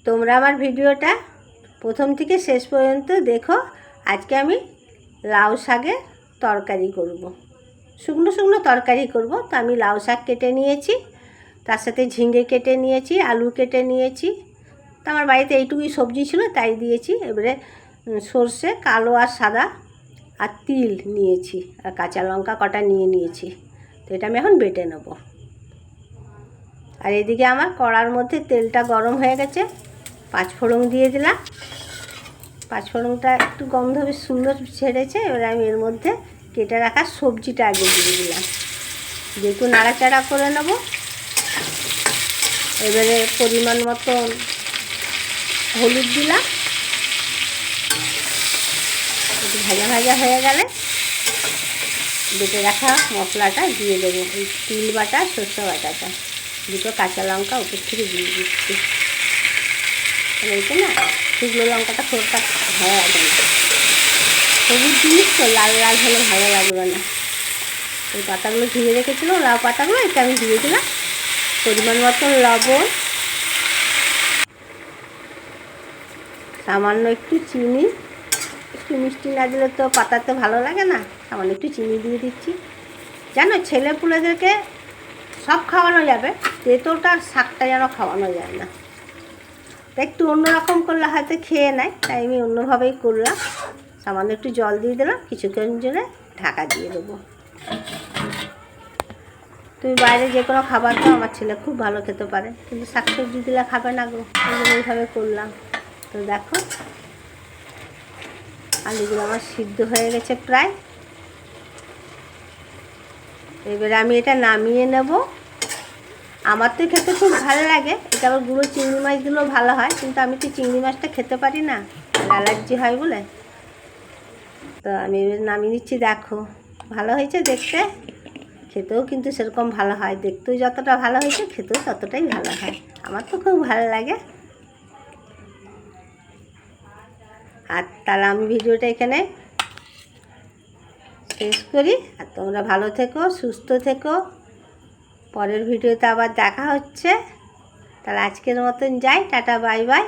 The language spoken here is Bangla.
তোমরা আমার ভিডিওটা প্রথম থেকে শেষ পর্যন্ত দেখো। আজকে আমি লাউ শাকের তরকারি করব, শুকনো শুকনো তরকারি করব। তো আমি লাউ শাক কেটে নিয়েছি, তার সাথে ঝিঙে কেটে নিয়েছি, আলু কেটে নিয়েছি। তো আমার বাড়িতে এইটুকুই সবজি ছিল, তাই দিয়েছি। এবারে সর্ষে কালো আর সাদা আর তিল নিয়েছি, আর কাঁচা লঙ্কা কটা নিয়েছি। তো এটা আমি এখন বেটে নেব। আর এদিকে আমার কড়ার মধ্যে তেলটা গরম হয়ে গেছে, পাঁচফোড়ন দিয়ে দিলাম। পাঁচফোড়নটা একটু গন্ধ বেশ সুন্দর ছেড়েছে। এবার আমি এর মধ্যে কেটে রাখা সবজিটা আগে দিয়ে দিলাম, দিয়ে একটু নাড়াচাড়া করে নেব। এবারে পরিমাণ মতন হলুদ দিলাম। একটু ভাজা ভাজা হয়ে গেলে বেটে রাখা মশলাটা দিয়ে দেবো, এই তিল বাটা সর্ষে বাটাটা, দুটো কাঁচা লঙ্কা উপর থেকে দিয়ে দিচ্ছি। এইটা না শুকনো লঙ্কাটা খুব একটা ভালো লাগে না, সবুজ জিনিস তো লাল লাল হলে ভালো লাগবে না। ওই পাতাগুলো ধুয়ে রেখেছিলাম, লাউ পাতাগুলো, এটা আমি দিয়ে দিলাম। পরিমাণ মতন লবণ, সামান্য একটু চিনি। একটু মিষ্টি না দিলে তো পাতাতে ভালো লাগে না, সামান্য একটু চিনি দিয়ে দিচ্ছি। জানো, ছেলেপুলেদেরকে সব খাওয়ানো যাবে, তেঁতোটার শাকটা যেন খাওয়ানো যায় না। তাই একটু অন্যরকম করলে হয়তো খেয়ে নেয়, তাই আমি অন্যভাবেই করলাম। সামান্য একটু জল দিয়ে দিলাম, কিছুক্ষণ জন্য ঢাকা দিয়ে দেবো। তুমি বাইরে যে কোনো খাবার তো আমার ছেলে খুব ভালো খেতে পারে, কিন্তু শাকসবজি দিলে খাবে না গো, এইভাবে করলাম। তো দেখো আলুগুলো আমার সিদ্ধ হয়ে গেছে প্রায়। এবারে আমি এটা নামিয়ে নেব। আমার তো খেতে খুব ভালো লাগে, এটা আবার গুঁড়ো চিংড়ি মাছ দিলেও ভালো হয়, কিন্তু আমি তো চিংড়ি মাছটা খেতে পারি না, অ্যালার্জি হয় বলে। তো আমি এবার নামিয়ে নিচ্ছি। দেখো ভালো হয়েছে দেখতে, খেতেও কিন্তু সেরকম ভালো হয়। দেখতেও যতটা ভালো হয়েছে, খেতেও ততটাই ভালো হয়। আমার তো খুব ভালো লাগে। আর তাহলে আমি ভিডিওটা এখানে শেষ করি। আর তোমরা ভালো থেকো, সুস্থ থেকো। পরের ভিডিওতে আবার দেখা হচ্ছে। তাহলে আজকের মতন যাই, টাটা বাই বাই।